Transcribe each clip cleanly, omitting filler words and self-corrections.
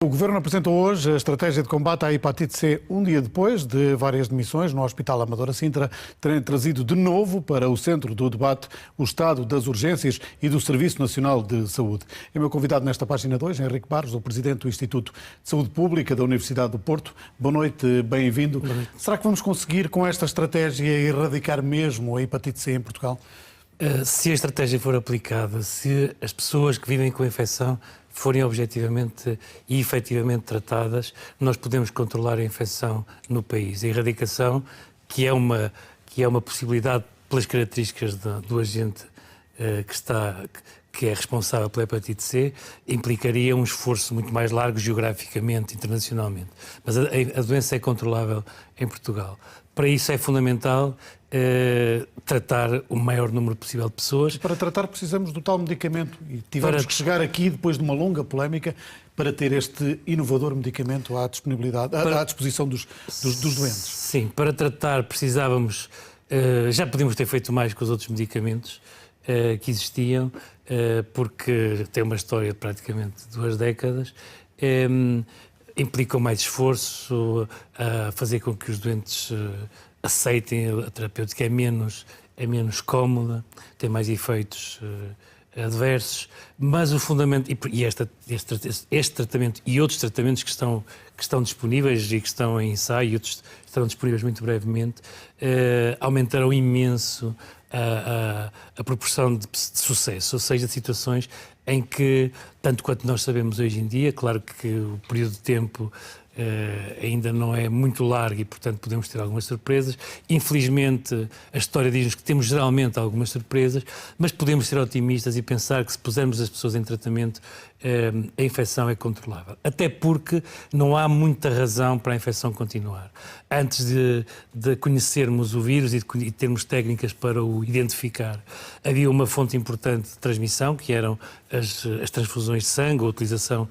O Governo apresentou hoje a estratégia de combate à hepatite C, um dia depois de várias demissões no Hospital Amadora Sintra terem trazido de novo para o centro do debate o estado das urgências e do Serviço Nacional de Saúde. É meu convidado nesta página 2, Henrique Barros, o Presidente do Instituto de Saúde Pública da Universidade do Porto. Boa noite, bem-vindo. Será que vamos conseguir com esta estratégia erradicar mesmo a hepatite C em Portugal? Se a estratégia for aplicada, se as pessoas que vivem com a infecção forem objetivamente e efetivamente tratadas, nós podemos controlar a infecção no país. A erradicação, que é uma possibilidade pelas características do agente que é responsável pela hepatite C, implicaria um esforço muito mais largo geograficamente, internacionalmente. Mas a doença é controlável em Portugal. Para isso é fundamental tratar o maior número possível de pessoas. Para tratar precisamos do tal medicamento e tivemos que chegar aqui depois de uma longa polémica para ter este inovador medicamento à disposição dos doentes. Sim, para tratar precisávamos, já podíamos ter feito mais com os outros medicamentos que existiam, porque tem uma história de praticamente 2 décadas, implicam mais esforço a fazer com que os doentes aceitem a terapêutica, é menos cómoda, tem mais efeitos adversos, mas o fundamento, este tratamento e outros tratamentos que estão disponíveis e que estão em ensaio e outros estarão disponíveis muito brevemente, aumentarão imenso a proporção de sucesso, ou seja, de situações em que, tanto quanto nós sabemos hoje em dia, claro que o período de tempo ainda não é muito largo e, portanto, podemos ter algumas surpresas. Infelizmente, a história diz-nos que temos geralmente algumas surpresas, mas podemos ser otimistas e pensar que se pusermos as pessoas em tratamento, a infecção é controlável. Até porque não há muita razão para a infecção continuar. Antes de conhecermos o vírus e de termos técnicas para o identificar, havia uma fonte importante de transmissão, que eram as transfusões de sangue, a utilização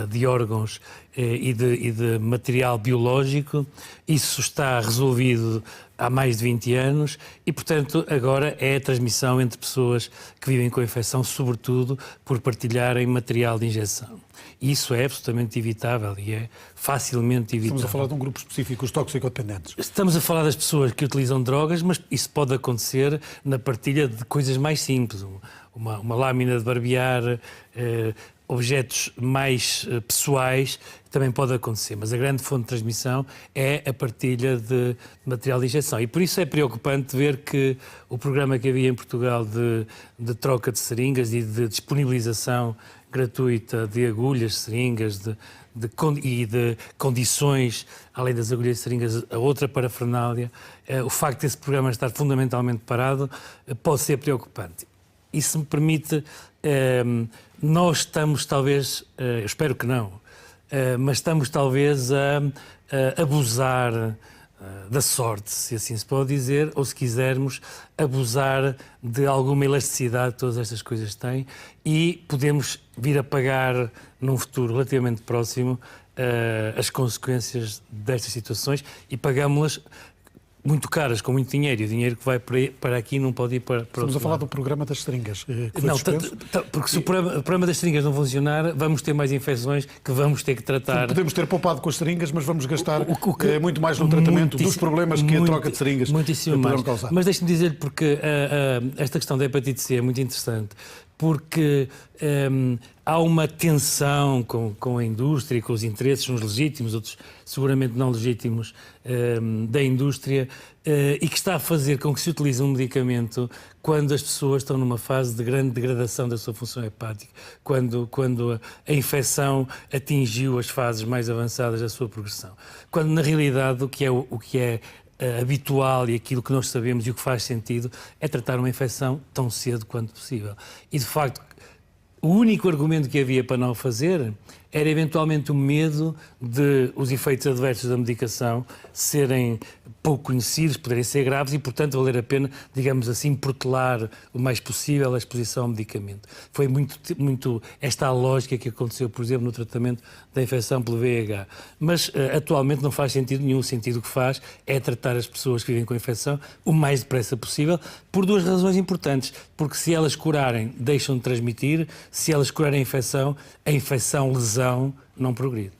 de órgãos e de material biológico. Isso está resolvido há mais de 20 anos e, portanto, agora é a transmissão entre pessoas que vivem com a infecção, sobretudo por partilharem material de injeção. Isso é absolutamente evitável e é facilmente evitável. Estamos a falar de um grupo específico, os toxicodependentes. Estamos a falar das pessoas que utilizam drogas, mas isso pode acontecer na partilha de coisas mais simples. Uma lâmina de barbear, objetos mais pessoais, também pode acontecer, mas a grande fonte de transmissão é a partilha de material de injeção. E por isso é preocupante ver que o programa que havia em Portugal de troca de seringas e de disponibilização gratuita de agulhas, seringas e de condições, além das agulhas e seringas, a outra parafernália, o facto desse programa estar fundamentalmente parado pode ser preocupante. E se me permite, nós estamos talvez, eu espero que não, mas estamos talvez a abusar da sorte, se assim se pode dizer, ou se quisermos, abusar de alguma elasticidade que todas estas coisas têm e podemos vir a pagar num futuro relativamente próximo as consequências destas situações e pagamos-las muito caras, com muito dinheiro, e o dinheiro que vai para aqui não pode ir para Estamos a falar do programa das seringas. Que foi não, suspenso. Porque se o programa das seringas não funcionar, vamos ter mais infecções que vamos ter que tratar. Podemos ter poupado com as seringas, mas vamos gastar muito mais no tratamento dos problemas que a troca de seringas poderão causar. Mas deixe-me dizer-lhe, porque esta questão da hepatite C é muito interessante, porque há uma tensão com a indústria e com os interesses, uns legítimos, outros seguramente não legítimos, da indústria, e que está a fazer com que se utilize um medicamento quando as pessoas estão numa fase de grande degradação da sua função hepática, quando a infecção atingiu as fases mais avançadas da sua progressão. Quando, na realidade, o que é habitual e aquilo que nós sabemos e o que faz sentido é tratar uma infecção tão cedo quanto possível. E, de facto, o único argumento que havia para não o fazer era eventualmente o medo de os efeitos adversos da medicação serem pouco conhecidos, poderem ser graves e, portanto, valer a pena, digamos assim, protelar o mais possível a exposição ao medicamento. Foi muito esta a lógica que aconteceu, por exemplo, no tratamento da infecção pelo VIH. Mas, atualmente, não faz sentido nenhum. O sentido que faz é tratar as pessoas que vivem com a infecção o mais depressa possível, por 2 razões importantes. Porque se elas curarem, deixam de transmitir. Se elas curarem a infecção, lesão não progride.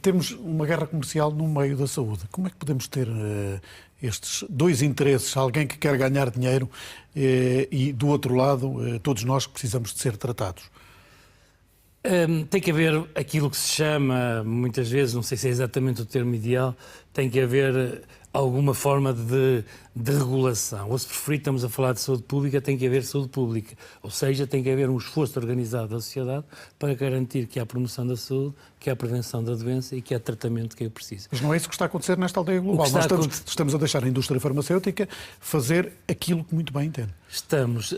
Temos uma guerra comercial no meio da saúde. Como é que podemos ter estes dois interesses? Alguém que quer ganhar dinheiro e, do outro lado, todos nós que precisamos de ser tratados. Tem que haver aquilo que se chama, muitas vezes, não sei se é exatamente o termo ideal, tem que haver alguma forma de regulação. Ou, se preferir, estamos a falar de saúde pública, tem que haver saúde pública. Ou seja, tem que haver um esforço organizado da sociedade para garantir que há promoção da saúde, que há prevenção da doença e que há tratamento que eu preciso. Mas não é isso que está a acontecer nesta aldeia global. Nós estamos a deixar a indústria farmacêutica fazer aquilo que muito bem entende. Estamos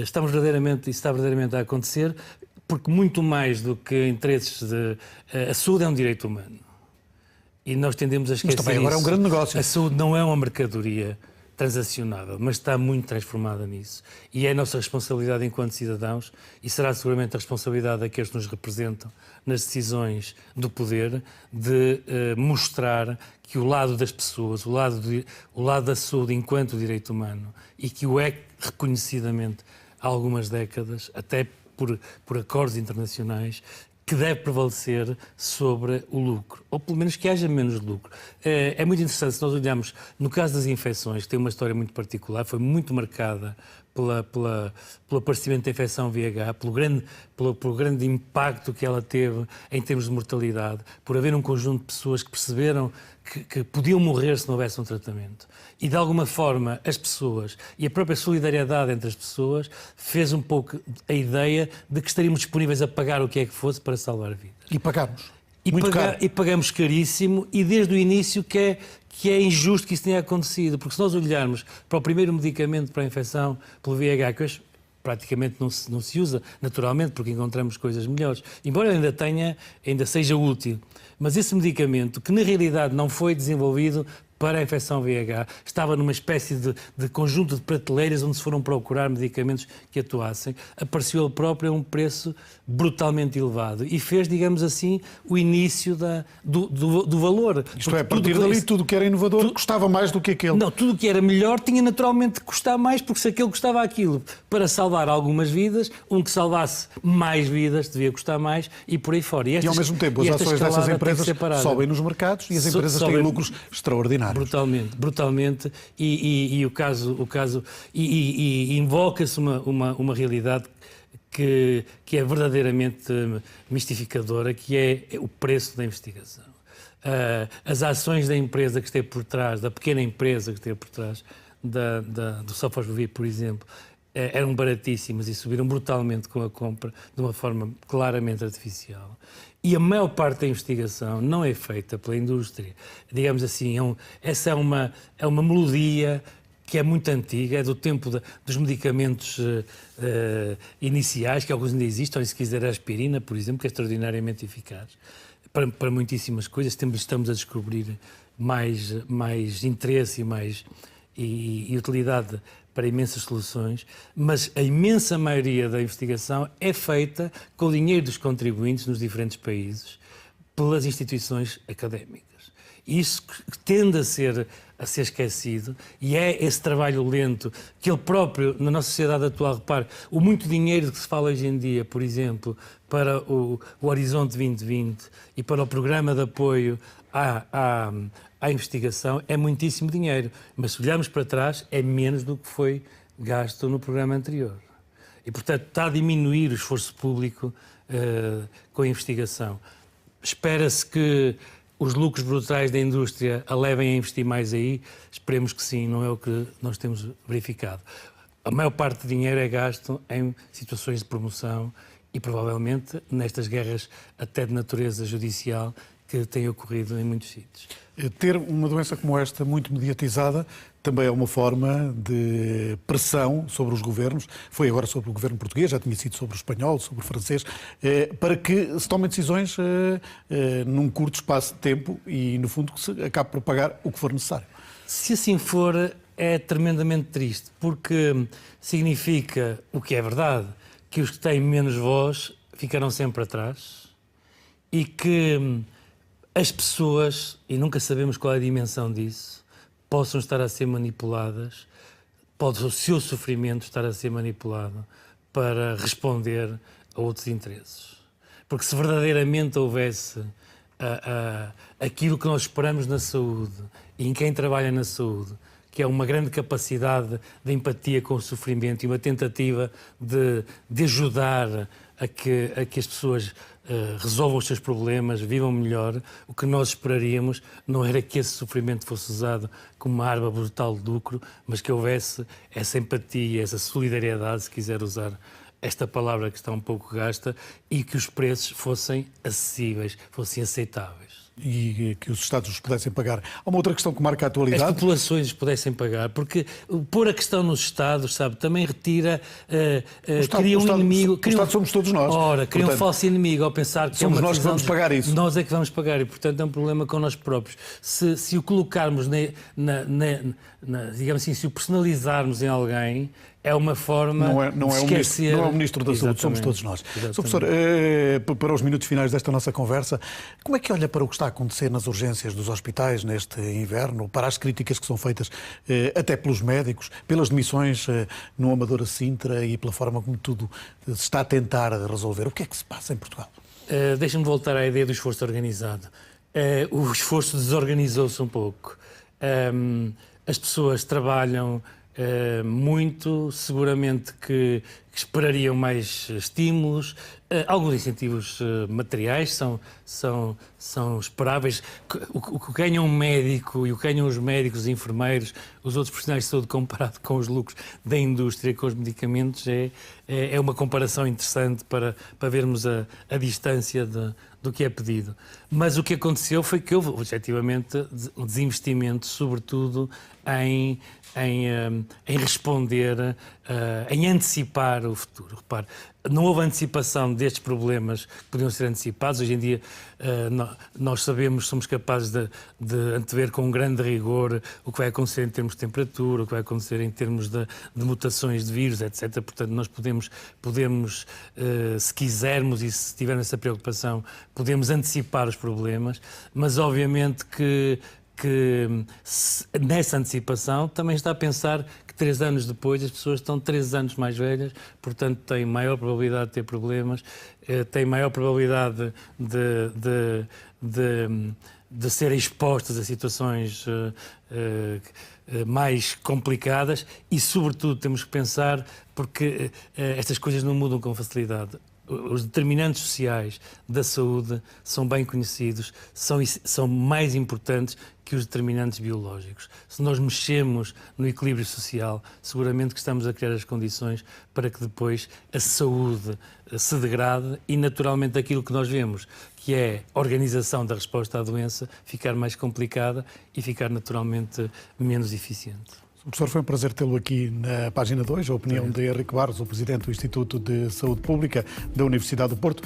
verdadeiramente, isso está verdadeiramente a acontecer, porque muito mais do que interesses a saúde é um direito humano. E nós tendemos a esquecer. Mas também agora é um grande negócio. A saúde não é uma mercadoria transacionável, mas está muito transformada nisso. E é a nossa responsabilidade enquanto cidadãos, e será seguramente a responsabilidade daqueles que nos representam nas decisões do poder, de mostrar que o lado das pessoas, o lado da saúde enquanto direito humano, e que o é reconhecidamente há algumas décadas, até por acordos internacionais, que deve prevalecer sobre o lucro, ou pelo menos que haja menos lucro. É muito interessante, se nós olharmos no caso das infecções, que tem uma história muito particular, foi muito marcada pelo aparecimento da infecção VIH, pelo grande impacto que ela teve em termos de mortalidade, por haver um conjunto de pessoas que perceberam que podiam morrer se não houvesse um tratamento. E, de alguma forma, as pessoas e a própria solidariedade entre as pessoas fez um pouco a ideia de que estaríamos disponíveis a pagar o que é que fosse para salvar vidas. E pagamos. E pagamos caríssimo, e desde o início que é injusto que isso tenha acontecido, porque se nós olharmos para o primeiro medicamento para a infecção pelo VIH, que hoje praticamente não se usa naturalmente, porque encontramos coisas melhores, embora ainda seja útil, mas esse medicamento, que na realidade não foi desenvolvido para a infecção VIH, estava numa espécie de conjunto de prateleiras onde se foram procurar medicamentos que atuassem, apareceu ele próprio a um preço brutalmente elevado e fez, digamos assim, o início do valor. Isto é, a partir dali tudo que era inovador custava mais do que aquele. Não, tudo que era melhor tinha naturalmente que custar mais, porque se aquele custava aquilo para salvar algumas vidas, que salvasse mais vidas devia custar mais e por aí fora. E ao mesmo tempo as ações dessas empresas sobem nos mercados e as empresas têm lucros extraordinários. Brutalmente, e o caso invoca-se uma realidade que é verdadeiramente mistificadora, que é o preço da investigação. As ações da empresa que esteve por trás, da pequena empresa que esteve por trás do Sofosbuvir, por exemplo, eram baratíssimas e subiram brutalmente com a compra de uma forma claramente artificial. E a maior parte da investigação não é feita pela indústria. Digamos assim, essa é uma melodia que é muito antiga, é do tempo dos medicamentos iniciais, que alguns ainda existem, se quiser a aspirina, por exemplo, que é extraordinariamente eficaz para muitíssimas coisas. Estamos a descobrir mais interesse e utilidade para imensas soluções, mas a imensa maioria da investigação é feita com o dinheiro dos contribuintes nos diferentes países, pelas instituições académicas. Isso tende a ser esquecido, e é esse trabalho lento que ele próprio, na nossa sociedade atual, repare, o muito dinheiro que se fala hoje em dia, por exemplo, para o Horizonte 2020 e para o programa de apoio à investigação é muitíssimo dinheiro, mas se olharmos para trás é menos do que foi gasto no programa anterior. E, portanto, está a diminuir o esforço público com a investigação. Espera-se que os lucros brutais da indústria a levem a investir mais aí. Esperemos que sim, não é o que nós temos verificado. A maior parte do dinheiro é gasto em situações de promoção e, provavelmente, nestas guerras até de natureza judicial que têm ocorrido em muitos sítios. Ter uma doença como esta muito mediatizada também é uma forma de pressão sobre os governos. Foi agora sobre o governo português, já tinha sido sobre o espanhol, sobre o francês, para que se tomem decisões num curto espaço de tempo e, no fundo, que se acabe por pagar o que for necessário. Se assim for, é tremendamente triste, porque significa, o que é verdade, que os que têm menos voz ficarão sempre atrás e que as pessoas, e nunca sabemos qual é a dimensão disso, possam estar a ser manipuladas, pode o seu sofrimento estar a ser manipulado para responder a outros interesses. Porque se verdadeiramente houvesse aquilo que nós esperamos na saúde e em quem trabalha na saúde, que é uma grande capacidade de empatia com o sofrimento e uma tentativa de ajudar a que as pessoas resolvam os seus problemas, vivam melhor, o que nós esperaríamos não era que esse sofrimento fosse usado como uma arma brutal de lucro, mas que houvesse essa empatia, essa solidariedade, se quiser usar esta palavra que está um pouco gasta, e que os preços fossem acessíveis, fossem aceitáveis. E que os Estados os pudessem pagar. Há uma outra questão que marca a atualidade. As populações os pudessem pagar, porque pôr a questão nos Estados, sabe, também retira, cria um inimigo. O Estado somos todos nós. Ora, cria um falso inimigo ao pensar que somos nós que vamos pagar isso. Nós é que vamos pagar e, portanto, é um problema com nós próprios. Se o colocarmos, digamos assim, se o personalizarmos em alguém, é uma forma de esquecer... Não é o Ministro da Saúde, somos todos nós. Sr. Professor, para os minutos finais desta nossa conversa, como é que olha para o que está a acontecer nas urgências dos hospitais neste inverno, para as críticas que são feitas até pelos médicos, pelas demissões no Amadora Sintra e pela forma como tudo se está a tentar resolver? O que é que se passa em Portugal? Deixa-me voltar à ideia do esforço organizado. O esforço desorganizou-se um pouco. As pessoas trabalham muito, seguramente que esperariam mais estímulos, alguns incentivos materiais são esperáveis. O que ganha um médico e o que ganham os médicos, os enfermeiros, os outros profissionais de saúde comparado com os lucros da indústria, com os medicamentos, é uma comparação interessante para vermos a distância do que é pedido. Mas o que aconteceu foi que houve, objetivamente, um desinvestimento, sobretudo em responder, em antecipar o futuro. Repare, não houve antecipação destes problemas que podiam ser antecipados. Hoje em dia nós sabemos, somos capazes de antever com um grande rigor o que vai acontecer em termos de temperatura, o que vai acontecer em termos de mutações de vírus, etc. Portanto, nós podemos, se quisermos e se tivermos essa preocupação, podemos antecipar os problemas, mas obviamente que nessa antecipação também está a pensar que 3 anos depois as pessoas estão 3 anos mais velhas, portanto têm maior probabilidade de ter problemas, têm maior probabilidade de serem expostas a situações mais complicadas e, sobretudo, temos que pensar, porque estas coisas não mudam com facilidade. Os determinantes sociais da saúde são bem conhecidos, são mais importantes que os determinantes biológicos. Se nós mexemos no equilíbrio social, seguramente que estamos a criar as condições para que depois a saúde se degrade e, naturalmente, aquilo que nós vemos, que é a organização da resposta à doença, ficar mais complicada e ficar, naturalmente, menos eficiente. Professor, foi um prazer tê-lo aqui na página 2, a opinião de Henrique Barros, o Presidente do Instituto de Saúde Pública da Universidade do Porto.